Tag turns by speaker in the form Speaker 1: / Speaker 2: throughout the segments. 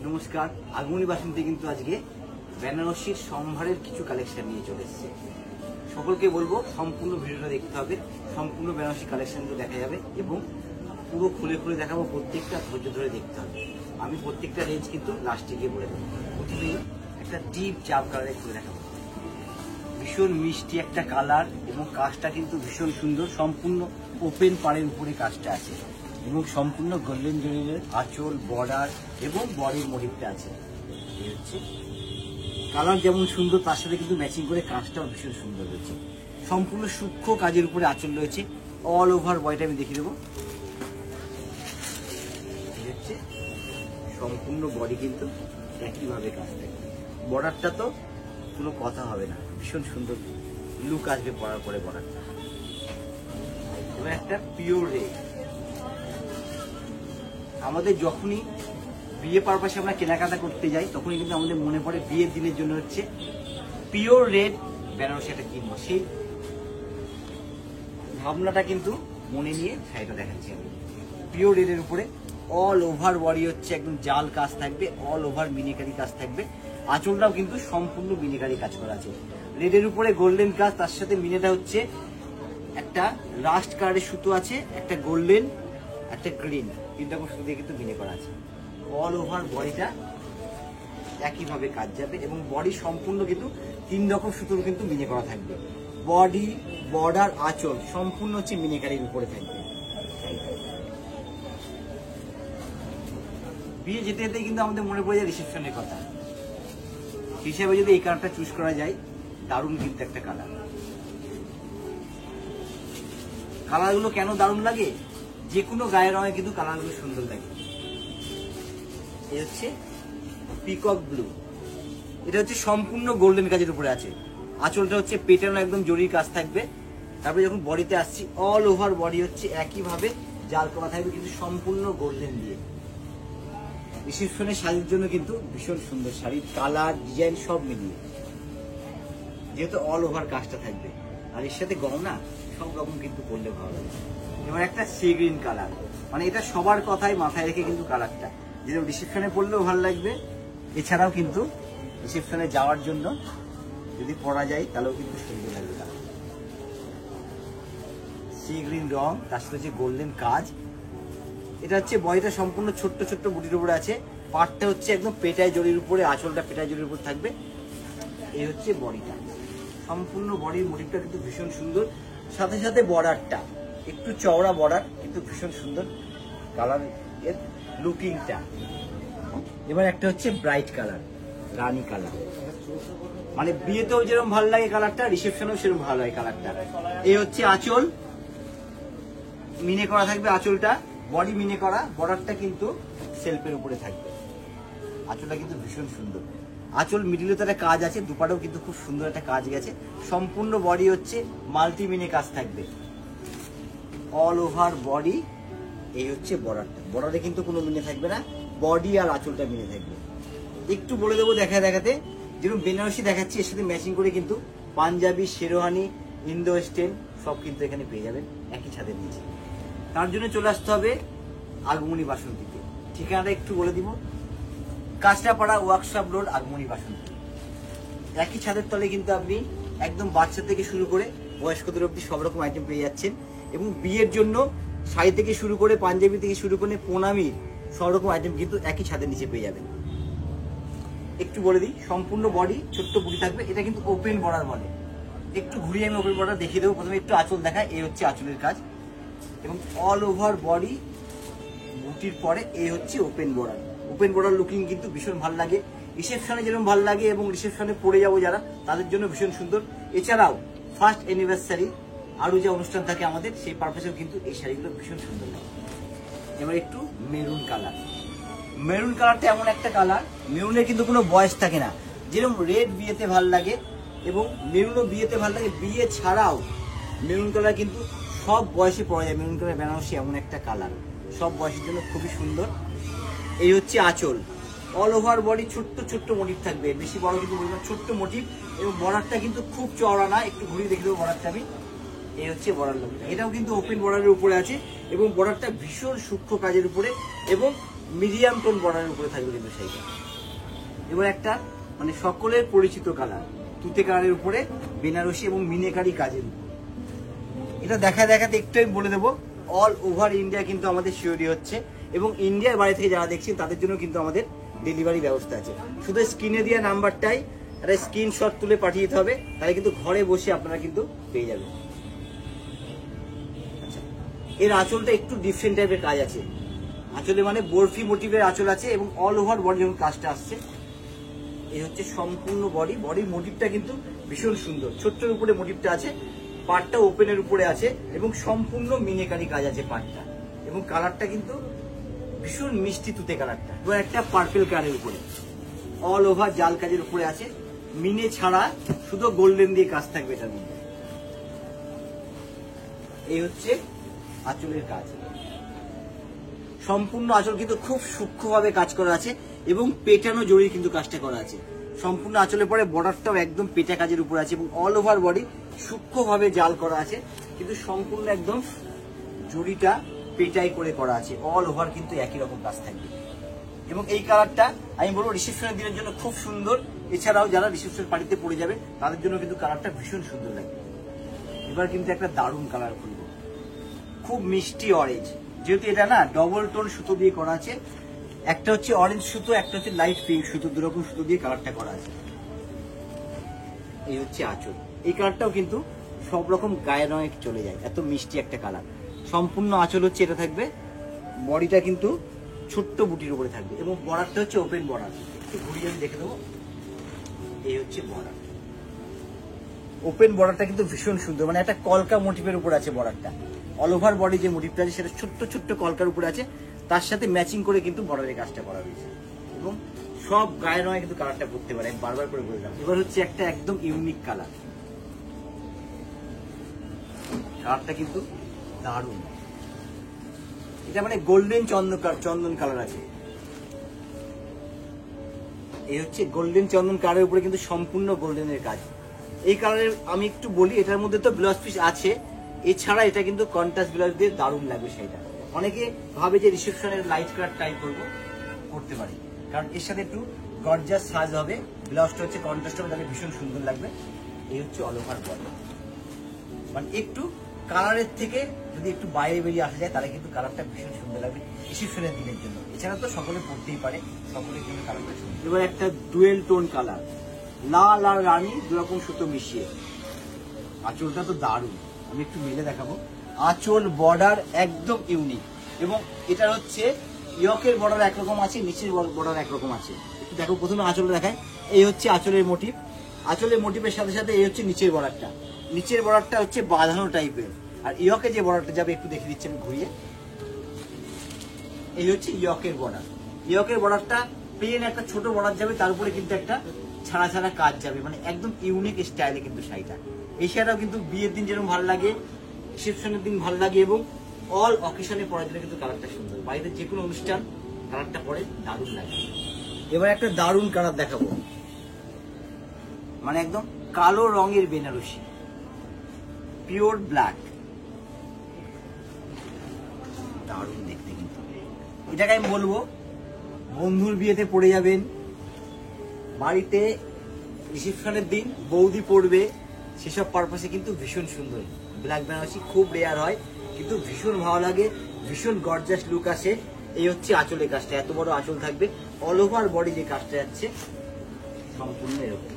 Speaker 1: নমস্কার, আগমনী বাসন্তী কিন্তু আজকে বেনারসির সম্ভারের কিছু কালেকশন নিয়ে চলে এসেছে। সকলকে বলবো সম্পূর্ণ ভিডিওটা দেখতে হবে, সম্পূর্ণ বেনারসি কালেকশনগুলো দেখা যাবে এবং পুরো খুলে খুলে দেখাবো, প্রত্যেকটা ধৈর্য ধরে দেখতে হবে। আমি প্রত্যেকটা রেঞ্জ কিন্তু লাস্টে গিয়ে বলে দেবো। প্রথমেই একটা ডিপ জাম কালারে খুলে দেখাবো, ভীষণ মিষ্টি একটা কালার এবং কাজটা কিন্তু ভীষণ সুন্দর, সম্পূর্ণ ওপেন পাড়ের উপরে কাজটা আছে এবং সম্পূর্ণ গোল্ডেন জরির আঁচল, বর্ডার এবং বডির মোটিভটা আছে। এই হচ্ছে কালার যেমন সুন্দর, তার সাথে কিন্তু ম্যাচিং করে কাজটাও ভীষণ সুন্দর রয়েছে। সম্পূর্ণ সূক্ষ্ম কাজের উপরে আঁচল রয়েছে, অল ওভার বডিটা আমি দেখিয়ে দেবো। এই হচ্ছে সম্পূর্ণ বডি কিন্তু একইভাবে কাজ থাকে। বর্ডারটা তো কোনো কথা হবে না, ভীষণ সুন্দর লুক আসবে পরার পরে বর্ডারটা। এবং একটা পিওর রেড, আমাদের যখনই বিয়ে পারপাসে আমরা কেনাকাটা করতে যাই তখনই কিন্তু আমাদের মনে পড়ে বিয়ের দিনের জন্য হচ্ছে পিওর রেড বেনারসি একটা কিনবো, সেই ভাবনাটা কিন্তু মনে নিয়ে শাড়িটা দেখাচ্ছি আমি। পিওর রেডের উপরে অল ওভার বডি হচ্ছে একদম জাল কাজ থাকবে, অল ওভার মিনিকারি কাজ থাকবে, আঁচলটাও কিন্তু সম্পূর্ণ মিনিকারি কাজ করা আছে। রেডের উপরে গোল্ডেন কাজ, তার সাথে মিনেটা হচ্ছে একটা রাস্ট কালারের সুতো আছে, একটা গোল্ডেন, একটা গ্রিন, তিনটা সুতো দিয়ে কিন্তু মিনে করা আছে। অল ওভার বডিটা একইভাবে কাজ যাবে এবং বডি সম্পূর্ণ কিন্তু তিন রকম সুতোর কিন্তু মিনে করা থাকবে। বডি, বর্ডার, আঁচল সম্পূর্ণ হচ্ছে মিনেকারির উপরে থাকবে। বিয়ে যেতে যেতে কিন্তু আমাদের মনে পড়ে যায় রিসেপশনের কথা, হিসেবে যদি এই কালারটা চুজ করা যায়, দারুণ কিন্তু একটা কালার। কালারগুলো কেন দারুণ লাগে, যে কোনো গায়ের রঙে কিন্তু কালারগুলো সুন্দর লাগে। এই হচ্ছে পিকক ব্লু, এটা হচ্ছে সম্পূর্ণ গোল্ডেন কাজের উপরে আছে। আঁচলটা হচ্ছে পেটানো একদম জরির কাজ থাকবে। তারপরে যখন বডিতে আসছি, অল ওভার বডি হচ্ছে একইভাবে জাল করা থাকবে কিন্তু সম্পূর্ণ গোল্ডেন দিয়ে। রিসেপশনের শাড়ির জন্য কিন্তু ভীষণ সুন্দর শাড়ির কালার, ডিজাইন সব মিলিয়ে, যেহেতু অল ওভার কাজটা থাকবে। আর এর সাথে গহনা সব রকম কিন্তু করলে ভালো লাগে। এবার একটা সি গ্রিন কালার, মানে এটা সবার কথাই মাথায় রেখে কিন্তু কালারটা, যেটা রিসেপশনে পরলেও ভালো লাগবে, এছাড়াও কিন্তু রিসেপশনে যাওয়ার জন্য যদি পরা যায় তাহলেও কিন্তু সুন্দর লাগবে। সি গ্রিন রং, তার সাথে হচ্ছে গোল্ডেন কাজ। এটা হচ্ছে বডিটা সম্পূর্ণ ছোট্ট ছোট্ট বুটির উপরে আছে, পাটটা হচ্ছে একদম পেটায় জরির উপরে, আঁচলটা পেটায় জরির উপর থাকবে। এই হচ্ছে বডিটা, সম্পূর্ণ বডির মোটিভটা কিন্তু ভীষণ সুন্দর। সাথে সাথে বর্ডারটা একটু চওড়া বর্ডার, কিন্তু ভীষণ সুন্দর কালার এর লুকিংটা। এবার একটা হচ্ছে ব্রাইট কালার, রানী কালার, মানে বিয়েতেও যেরকম ভালো লাগে কালারটা, রিসেপশনেও সেরকম ভালো লাগে কালারটা। এই হচ্ছে আঁচল, মিনে করা থাকবে আঁচলটা, বডি মিনে করা, বর্ডারটা কিন্তু সেলফের উপরে থাকবে। আঁচলটা কিন্তু ভীষণ সুন্দর, আঁচল মিডিলে তো একটা কাজ আছে, দুপাটেও কিন্তু খুব সুন্দর একটা কাজ গেছে। সম্পূর্ণ বডি হচ্ছে মাল্টি মিনে কাজ থাকবে, অল ওভার বডি। এই হচ্ছে বর্ডারটা, বর্ডারে কিন্তু কোনো মিনে থাকবে না, বডি আর আঁচলটা মিনে থাকবে। একটু বলে দেবো দেখাতে, যেরকম বেনারসি দেখাচ্ছি এর সাথে ম্যাচিং করে কিন্তু পাঞ্জাবি, শেরওয়ানি, ইন্দো ওয়েস্টার্ন সব কিন্তু এখানে পেয়ে যাবেন একই ছাদের নিচে। তার জন্য চলে আসতে হবে আগমনী বাসন্তীতে। ঠিকানাটা একটু বলে দিব, কাঁচরাপাড়া ওয়ার্কশপ রোড, আগমনী বাসন্তী। একই ছাদের তলে কিন্তু আপনি একদম বাচ্চা থেকে শুরু করে বয়স্কদের অবধি সব রকম আইটেম পেয়ে যাচ্ছেন এবং বিয়ের জন্য শাড়ি থেকে শুরু করে পাঞ্জাবি থেকে শুরু করে প্রণামীর সব রকম আইটেম কিন্তু একই ছাদের নিচে পেয়ে যাবেন। একটু বলে দিই, সম্পূর্ণ বডি ছোট্ট বুটি থাকবে, এটা কিন্তু ওপেন বর্ডার বলে। একটু ঘুরিয়ে আমি ওপেন বর্ডার দেখিয়ে দেবো। প্রথমে একটু আঁচল দেখায়, এই হচ্ছে আঁচলের কাজ এবং অল ওভার বডি বুটির পরে এই হচ্ছে open border. Open border looking কিন্তু ভীষণ ভালো লাগে, রিসেপশনে যেরকম ভালো লাগে এবং রিসেপশনে পরে যাবো যারা, তাদের জন্য ভীষণ সুন্দর। এছাড়াও ফার্স্ট অ্যানিভার্সারি আরো যে অনুষ্ঠান থাকে আমাদের, সেই পারপাসেও কিন্তু এই শাড়িগুলো ভীষণ সুন্দর লাগে। এবার একটু মেরুন কালার, মেরুন কালারটা এমন একটা কালার, মেরুনের কিন্তু কোনো বয়স থাকে না। যেরকম রেড বিয়েতে ভাল লাগে এবং মেরুনও বিয়েতে ভাল লাগে, বিয়ে ছাড়াও মেরুন কালার কিন্তু সব বয়সে পরা যায়। মেরুন কালার বেনারসি এমন একটা কালার, সব বয়সের জন্য খুবই সুন্দর। এই হচ্ছে আঁচল, অল ওভার বডি ছোট্ট ছোট্ট মোটিভ থাকবে, বেশি বড় কিন্তু ছোট্ট মোটিভ এবং বর্ডারটা কিন্তু খুব চওড়া না। একটু ঘুরিয়ে দেখে দেবো বর্ডারটা আমি। এই হচ্ছে বর্ডার লুক, এটাও কিন্তু ওপেন বর্ডারের উপরে আছে এবং বর্ডারটা ভীষণ সূক্ষ্ম কাজের উপরে এবং মিডিয়াম টোন বর্ডারের উপরে থাকবে কিন্তু শাড়িটা। এবার একটা মানে সকলের পরিচিত কালার, তুতে কালারের উপরে বেনারসি এবং মিনেকারি কাজের উপর। এটা দেখাতে একটু আমি বলে দেবো, অল ওভার ইন্ডিয়া কিন্তু আমাদের শিওরি হচ্ছে, এবং ইন্ডিয়ার বাইরে থেকে যারা দেখছেন তাদের জন্য কিন্তু আমাদের ডেলিভারি ব্যবস্থা আছে। শুধু স্ক্রিনে দেওয়া নাম্বারটাই একটা স্ক্রিনশট তুলে পাঠিয়ে দিতে হবে, তাহলে কিন্তু ঘরে বসে আপনারা কিন্তু পেয়ে যাবেন। আচ্ছা, এর আঁচলটা একটু ডিফারেন্ট টাইপের কাজ আছে। আঁচলে মানে বরফি মোটিভের আঁচল আছে এবং অল ওভার বডি যখন কাজটা আসছে, এই হচ্ছে সম্পূর্ণ বডির মোটিভটা কিন্তু ভীষণ সুন্দর। ছোট্টর উপরে মোটিভটা আছে, পাটটা ওপেনের উপরে আছে এবং সম্পূর্ণ মিনেকারি কাজ আছে পাটটা, এবং কালারটা কিন্তু ভীষণ মিষ্টি তুতে কালারটা। এবং একটা পার্পেল কালারের উপরে অল ওভার জাল কাজের উপরে আছে, মিনে ছাড়া শুধু গোল্ডেন দিয়ে কাজ থাকবে এটার মধ্যে। এই হচ্ছে আঁচলের কাজ। সম্পূর্ণ আঁচল কিন্তু খুব সূক্ষ্মভাবে কাজ করা আছে এবং পেটানো জড়ি কিন্তু কাজটা করা আছে। সম্পূর্ণ আঁচলের পরে বর্ডারটাও একদম পেটা কাজের উপর আছে এবং অল ওভার বডি সূক্ষ্মভাবে জাল করা আছে, কিন্তু সম্পূর্ণ একদম জড়িটা পেটাই করে করা আছে। অল ওভার কিন্তু একই রকম কাজ থাকবে এবং এই কালারটা আমি বলবো রিসেপশনের দিনের জন্য খুব সুন্দর। এছাড়াও যারা রিসেপশন পার্টিতে পড়ে যাবে তাদের জন্য কিন্তু কালারটা ভীষণ সুন্দর লাগবে। এবার কিন্তু একটা দারুণ কালার খুলবো, খুব মিষ্টি অরেঞ্জ। যেহেতু এটা না ডবল টোন সুতো দিয়ে করা আছে, একটা হচ্ছে অরেঞ্জ সুতো, একটা হচ্ছে লাইট পিঙ্ক সুতো, দুরকম সুতো দিয়ে কালারটা করা আছে। এই হচ্ছে আঁচল। এই কালারটাও কিন্তু সব রকম গায়ে রঙে চলে যায়, এত মিষ্টি একটা কালার। সম্পূর্ণ আঁচল হচ্ছে এটা থাকবে, বডিটা কিন্তু ছোট্ট বুটির উপরে থাকবে এবং বর্ডারটা হচ্ছে ওপেন বর্ডার। একটু ঘুরিয়ে আমি দেখে দেবো, এই হচ্ছে বর্ডার। ওপেন বর্ডারটা কিন্তু ভীষণ সুন্দর, মানে একটা কলকা মোটিভের উপর আছে বর্ডারটা। অল ওভার বডি যে মোটিভটা আছে সেটা ছোট্ট ছোট্ট কলকার উপরে আছে, তার সাথে ম্যাচিং করে কিন্তু বর্ডারের কাজটা করা হয়েছে এবং সব গায়ে রঙে কিন্তু কালারটা করতে পারে। আমি বারবার করে বললাম। এবার হচ্ছে একটা একদম ইউনিক কালার, কালারটা কিন্তু দারুণ। এটা মানে গোল্ডেন চন্দন কালার আছে। এই হচ্ছে গোল্ডেন চন্দন কালারের উপরে কিন্তু সম্পূর্ণ গোল্ডেনের কাজ। এই কালারের আমি একটু বলি, এটার মধ্যে তো ব্লাউজ পিস আছে, এছাড়া এটা কিন্তু কন্ট্রাস্ট ব্লাউজ দিয়ে দারুণ লাগবে সেটা। অনেকে ভাবে যে রিসেপশনের লাইট কালার ট্রাই করতে পারি, কারণ এর সাথে একটু গর্জাস সাজ হবে। ব্লাউজটা হচ্ছে কন্ট্রাস্ট হবে, তাহলে ভীষণ সুন্দর লাগবে। এই হচ্ছে অল ওভার বডি, মানে একটু কালারের থেকে যদি একটু বাইরে বেরিয়ে আসা যায় তাহলে কিন্তু কালারটা ভীষণ সুন্দর লাগবে রিসেপশনের দিনের জন্য। এছাড়া তো সকলে পড়তেই পারে, সকলের জন্য কালারটা সুন্দর। এবার একটা ডুয়েল টোন কালার, লাল আর রানী দুরকম সুতো মিশিয়ে। আঁচলটা তো দারুণ, আমি একটু মেলে দেখাবো। আঁচল বর্ডার একদম ইউনিক, এবং এটার হচ্ছে ইয়কের বর্ডার একরকম আছে, নিচের বর্ডার একরকম আছে। একটু দেখো, প্রথমে আঁচলটা দেখায়। এই হচ্ছে আঁচলের মোটিভ, আঁচলের মোটিভের সাথে সাথে এই হচ্ছে নিচের বর্ডারটা। নিচের বর্ডারটা হচ্ছে বাঁধানো টাইপের, আর ইয়কে যে বর্ডারটা যাবে একটু দেখে দিচ্ছি আমি ঘুরিয়ে। এই হচ্ছে ইয়কের বর্ডার। ইয়কের বর্ডারটা প্লেন একটা ছোট বর্ডার যাবে, তার উপরে কিন্তু একটা ছাড়া ছাড়া কাজ যাবে, মানে একদম ইউনিক স্টাইলে কিন্তু শাড়িটা। এই শাড়িটাও কিন্তু বিয়ের দিন যেরকম ভালো লাগে, রিসেপশনের দিন ভালো লাগে, এবং অল অকেশনে পরার জন্য কিন্তু কালারটা সুন্দর। বাড়িতে যে কোনো অনুষ্ঠান কালারটা পরে দারুণ লাগে। এবার একটা দারুণ কালার দেখাবো, মানে একদম কালো রঙের বেনারসি, পিওর ব্ল্যাক, দারুণ দেখতে। কিন্তু এটাকে আমি বলবো বন্ধুর বিয়েতে পরে যাবেন, বাড়িতে রিসেপশনের দিন বৌদি পরবে, সেসব পারপাসে কিন্তু ভীষণ সুন্দর। ব্ল্যাক বেনারসি খুব রেয়ার হয়, কিন্তু ভীষণ ভালো লাগে, ভীষণ গর্জাস লুক আসে। এই হচ্ছে আঁচলের কাজটা, এত বড় আঁচল থাকবে, অল ওভার বডি যে কাজটা যাচ্ছে সম্পূর্ণ এরকম,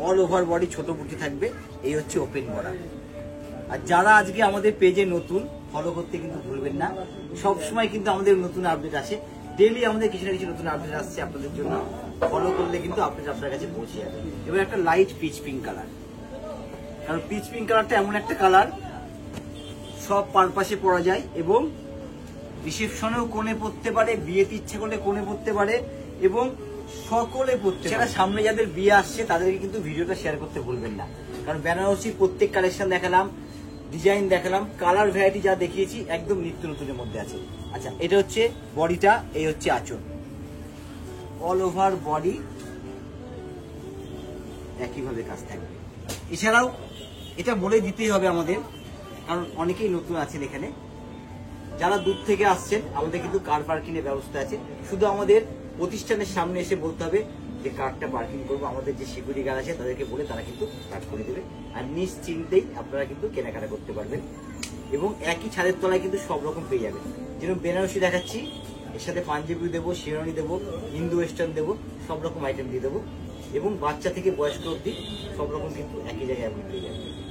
Speaker 1: অল ওভার বডি ছোট বুটি থাকবে। এই হচ্ছে ওপেন বর্ডার। আর যারা আজকে আমাদের পেজে নতুন, ফলো করতে কিন্তু ভুলবেন না। সবসময় কিন্তু আমাদের নতুন আপডেট আসে, ডেইলি আমাদের কিছু না কিছু নতুন আপডেট আসছে আপনাদের জন্য। ফলো করলে কিন্তু আপডেট আপনার কাছে পৌঁছে যাবে। এবার একটা লাইট পিচ পিঙ্ক কালার, কারণ পিচ পিঙ্ক কালারটা এমন একটা কালার সব পারপাসে পরা যায়, এবং রিসেপশনেও কোণে পড়তে পারে, বিয়েতে ইচ্ছে করলে কোণে পড়তে পারে, এবং সকলে পড়তে পারে। সামনে যাদের বিয়ে আসছে তাদেরকে কিন্তু ভিডিওটা শেয়ার করতে ভুলবেন না, কারণ বেনারসি প্রত্যেক কালেকশন দেখালাম, ডিজাইন দেখালাম, কালার ভ্যারাইটি যা দেখিয়েছি একদম নিত্য নতুনের মধ্যে আছে। আচ্ছা, এটা হচ্ছে বডিটা, এই হচ্ছে আঁচল, অল ওভার বডি একইভাবে কাজ থাকবে। এছাড়াও এটা বলে দিতেই হবে আমাদের, কারণ অনেকেই নতুন আছেন এখানে, যারা দূর থেকে আসছেন আমাদের কিন্তু কার পার্কিং এর ব্যবস্থা আছে, শুধু আমাদের প্রতিষ্ঠানের সামনে এসে বলতে হবে যে কারটা পার্কিং করবো, আমাদের যে সিকিউরিটি গার্ড আছে তাদেরকে বলে তারা কিন্তু পার্ক করে দেবে, আর নিশ্চিন্তেই আপনারা কিন্তু কেনাকাটা করতে পারবেন। এবং একই ছাদের তলায় কিন্তু সব রকম পেয়ে যাবেন, যেরকম বেনারসি দেখাচ্ছি, এর সাথে পাঞ্জাবি দেবো, শেরওয়ানি দেবো, ইন্দো ওয়েস্টার্ন দেবো, সব রকম আইটেম দিয়ে দেবো। এবং বাচ্চা থেকে বয়স্ক অবধি সব রকম কিন্তু একই জায়গায় আপনি পেয়ে যাবেন।